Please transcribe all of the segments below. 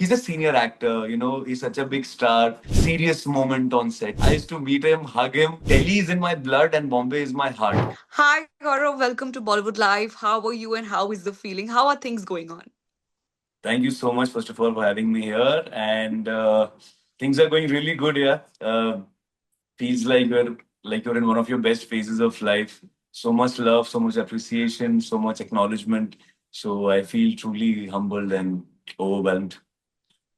he's a senior actor, he's such a big star. Serious moment on set. I used to meet him, hug him. Delhi is in my blood and Bombay is my heart. Hi, Gaurav. Welcome to Bollywood Live. How are you and how is the feeling? How are things going on? Thank you so much, first of all, for having me here. And things are going really good here. Feels like you're in one of your best phases of life. So much love, so much appreciation, so much acknowledgement. So I feel truly humbled and overwhelmed.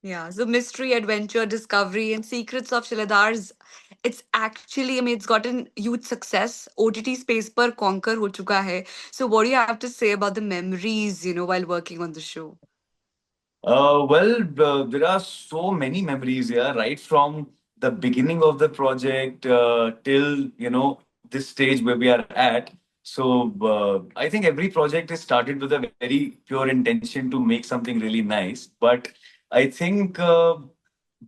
Yeah, so mystery, adventure, discovery, and secrets of Shiladars. It's actually, I mean, it's gotten huge success. OTT space per conquer ho chuka hai. So, what do you have to say about the memories, while working on the show? There are so many memories here, right from the beginning of the project till this stage where we are at. So I think every project is started with a very pure intention to make something really nice. But I think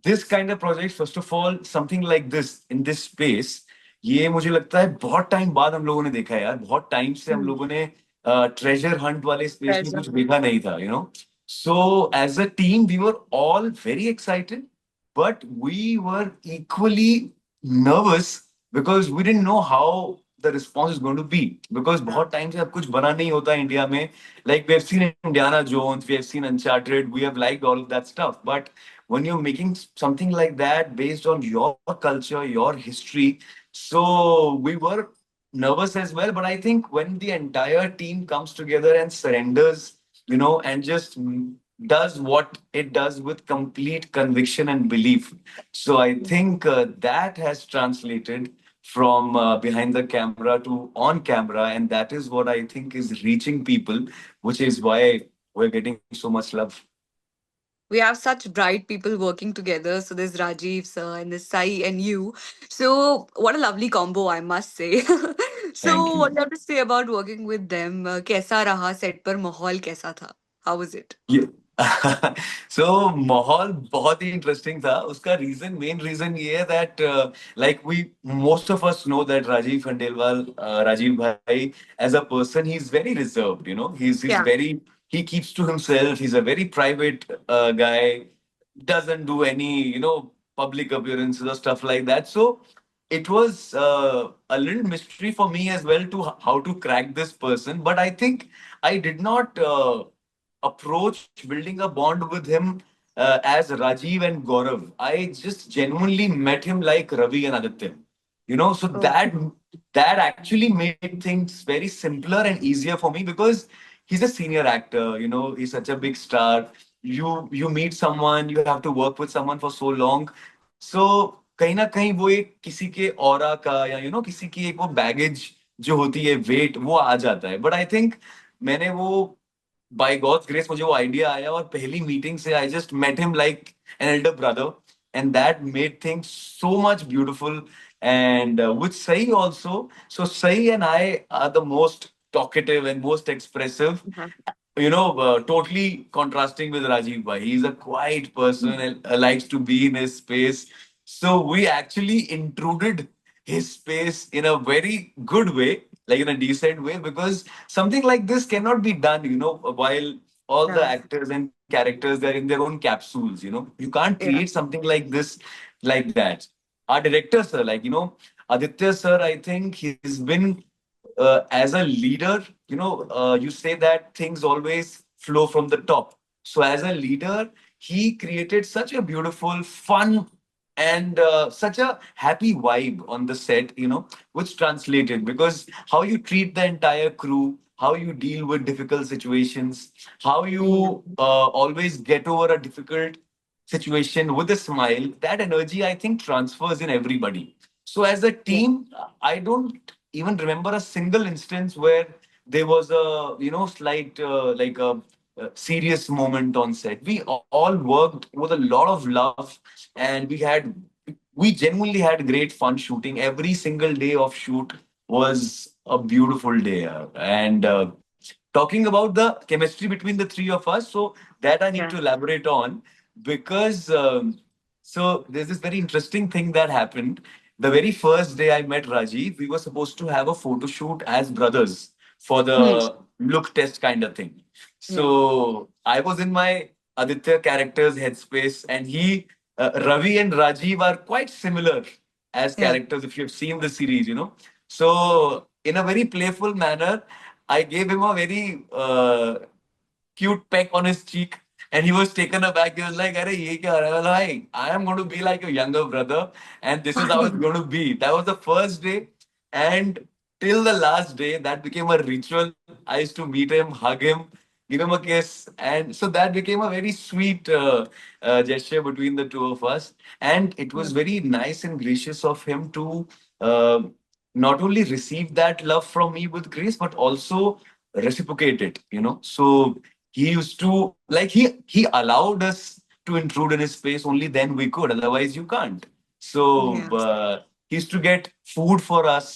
this kind of project, first of all, something like this in this space, ये मुझे लगता है बहुत time बाद हम लोगों ने देखा है यार. बहुत टाइम से हम Hmm. लोगों ने ट्रेजर हंट वाले स्पेस में कुछ Pleasure. देखा नहीं था, So as a team, we were all very excited, but we were equally nervous because we didn't know how the response is going to be. Because Yeah. बहुत time से अब कुछ बना नहीं होता है इंडिया में. Like we have seen Indiana Jones, we have seen Uncharted, we have liked all of that stuff. But when you're making something like that based on your culture, your history, so we were nervous as well. But I think when the entire team comes together and surrenders, and just does what it does with complete conviction and belief. So I think that has translated from behind the camera to on camera, and that is what I think is reaching people, which is why we're getting so much love. We have such bright people working together. So there's Rajiv sir and there's Sai and you. So what a lovely combo, I must say. Thank So what you. do you have to say about working with them? कैसा रहा set पर माहौल कैसा था? How was it? ये सो माहौल बहुत ही interesting था. उसका मेन रीजन ये है that like we most of us know that Rajiv Khandelwal, Rajiv bhai, as a person he is very reserved. He's Yeah. very, he keeps to himself. He's a very private guy, doesn't do any public appearances or stuff like that. So it was a little mystery for me as well to how to crack this person. But I think I did not approach building a bond with him as Rajiv and Gaurav. I just genuinely met him like Ravi and Aditya. So Oh. that actually made things very simpler and easier for me because he's a senior actor. He's such a big star. You meet someone, you have to work with someone for so long. So कहीं ना कहीं वो एक किसी के aura का या किसी की एक वो बैगेज जो होती है, वेट, वो आ जाता है. बट आई थिंक मैंने वो बाय गॉड्स ग्रेस मुझे वो आइडिया आया और पहली मीटिंग से I just met him like an elder brother, and that made things so much beautiful. And with Sai also, so Sai and I are the most talkative and most expressive, Uh-huh. totally contrasting with Rajiv Bhai. He's a quiet person and likes to be in his space. So we actually intruded his space in a very good way, like in a decent way, because something like this cannot be done, while all the Yeah. actors and characters, they're in their own capsules. You can't create Yeah. something like this like that. Our director, sir, Aditya, sir, I think he's been as a leader, you say that things always flow from the top. So as a leader, he created such a beautiful, fun, and such a happy vibe on the set, which translated because how you treat the entire crew, how you deal with difficult situations, how you always get over a difficult situation with a smile, that energy, I think, transfers in everybody. So as a Yeah. team, I don't even remember a single instance where there was a slight serious moment on set. We all worked with a lot of love, and we genuinely had great fun shooting. Every single day of shoot was a beautiful day. And talking about the chemistry between the three of us, so that I need to Yeah. elaborate on because so there's this very interesting thing that happened. The very first day I met Rajiv, we were supposed to have a photo shoot as brothers for Hmm. the look test kind of thing. Yeah. So I was in my Aditya character's headspace, and Ravi and Rajiv are quite similar as Yeah. characters if you've seen the series, you know. So, in a very playful manner, I gave him a very cute peck on his cheek. And he was taken aback. He was like, "Arey, ye kya ho raha hai?" Like, I am going to be like your younger brother, and this is how it's going to be. That was the first day. And till the last day, that became a ritual. I used to meet him, hug him, give him a kiss. And so that became a very sweet gesture between the two of us. And it was very nice and gracious of him to uh, not only receive that love from me with grace, but also reciprocate it, you know. So he used to like he allowed us to intrude in his space, only then we could, otherwise you can't. So Yeah. he used to get food for us,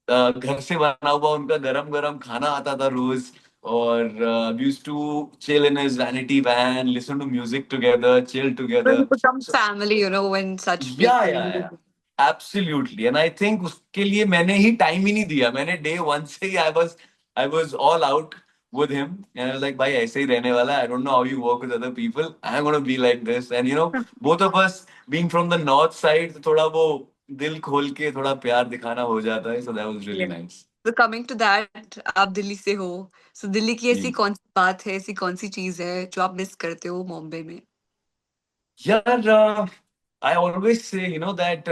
घर से बना हुआ उनका गरम गरम खाना आता था रोज. और we used to chill in his vanity van, listen to music together, chill So you together. become So family, when such yeah, people. yeah, yeah. Absolutely. And I think उसके लिए मैंने ही time ही नहीं दिया. मैंने day one से ही I was all out with him. And I was like, भाई ऐसे ही रहने वाला है. I don't know how you work with other people. I'm gonna be like this. And you know, both of us being from the north side, तो थोड़ा वो दिल खोल के थोड़ा प्यार दिखाना हो जाता है. So that was really Yeah. nice. So coming to that, आप दिल्ली से हो. So दिल्ली की ऐसी जी. कौन सी बात है, ऐसी कौन सी चीज है जो आप मिस करते हो बॉम्बे में? Yeah, I always say, you know, that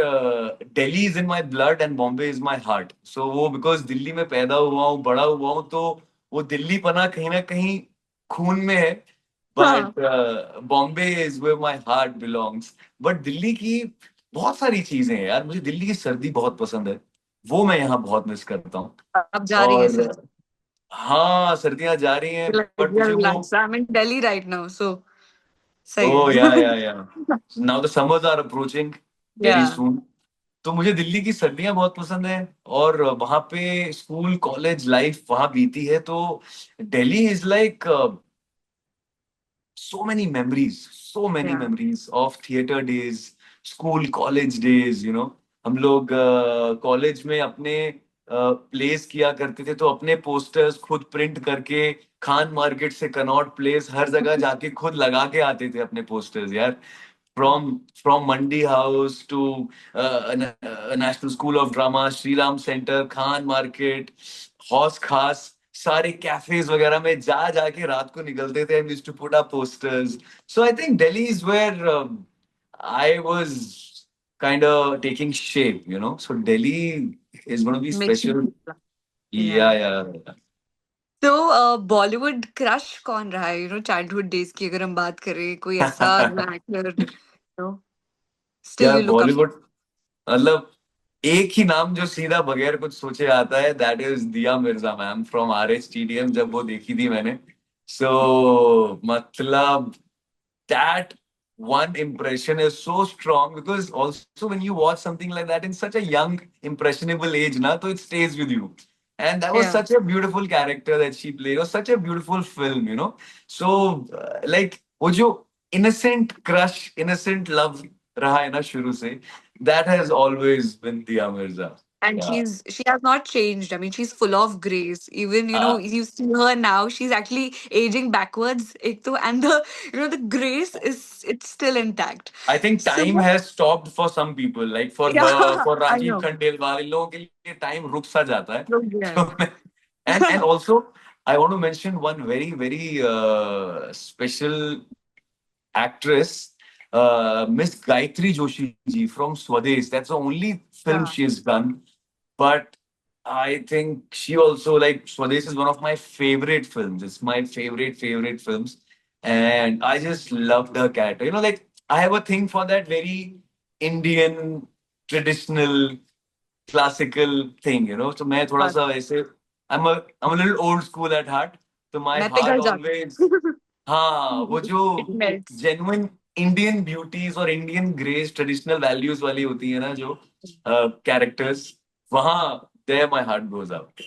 Delhi is in my blood and Bombay is my heart. So वो because दिल्ली में पैदा हुआ हूँ, बड़ा हुआ हूँ, तो वो दिल्ली पना कहीं ना कहीं खून में है. हाँ. But Bombay is where my heart belongs. But Delhi की बहुत सारी चीजें हैं यार. मुझे दिल्ली की सर्दी बहुत पसंद है. वो मैं यहाँ बहुत मिस करता हूँ. अब जा रही है और सर. हाँ, सर्दियाँ जा रही हैं, Like, बट we are मुझे वो relaxed. I'm in Delhi right now, so सही ओ या है. Yeah now the summers are approaching very Yeah. Soon. तो मुझे दिल्ली की सर्दियां बहुत पसंद है. और वहां पे स्कूल कॉलेज लाइफ वहां बीती है. तो Delhi is like so many Yeah. memories of theater days, school college days, you know. हम लोग कॉलेज में अपने प्लेस किया करते थे, तो अपने पोस्टर्स खुद प्रिंट करके खान मार्केट से कनॉट प्लेस हर जगह जाके खुद लगा के आते थे अपने पोस्टर्स यार. From Mandi House to National School of Drama, Sri Ram Center, Khan Market, Haus Khas, सारे कैफेज वगैरह में जा जाके रात को निकलते थे. We used to put up posters. So I think Delhi is where I was kind of taking shape, you know. So Delhi is going to be Makes me special. feel. Yeah, Yeah. yeah. तो Bollywood crush कौन रहा है, childhood days की अगर हम बात करें, कोई ऐसा एक्टर स्टिल यार यू लुक अप? बॉलीवुड मतलब एक ही नाम जो सीधा बगैर कुछ सोचे आता है, दैट इज दिया मिर्जा मैम फ्रॉम RSTDM. जब वो देखी थी मैंने, सो मतलब that one impression is so strong, because also when you watch something like that in such a young impressionable age na, so it stays with you. And that was Yeah. such a beautiful character that she played. It was such a beautiful film, you know. So like वो जो innocent crush, innocent love रहा है ना शुरू से, that has always been Dia Mirza. And Yeah. she has not changed. I mean, she's full of grace. Even, Uh, you see her now, she's actually aging backwards. एक तो, and the grace it's still intact. I think So, time has stopped for some people, like for yeah, her, for I Rajiv know. Khandelwal. इन लोगों के लिए time रुक सा जाता है. So, yeah. So, and also I want to mention one very special actress, Miss Gayatri Joshi ji from Swades. That's the only film Yeah. she has done. But I think she also, like, Swades is one of my favorite films. It's my favorite films. And I just loved her character. You know, like, I have a thing for that very Indian, traditional, classical thing, you know. So मैं थोड़ा But सा वैसे, I'm a little old school at heart. So my मैं heart पिघल जाती always, हाँ, वो जो It melts. Genuine Indian beauties और इंडियन ग्रेस, ट्रेडिशनल वैल्यूज वाली होती है ना, जो कैरेक्टर्स, वहाँ there my heart goes out.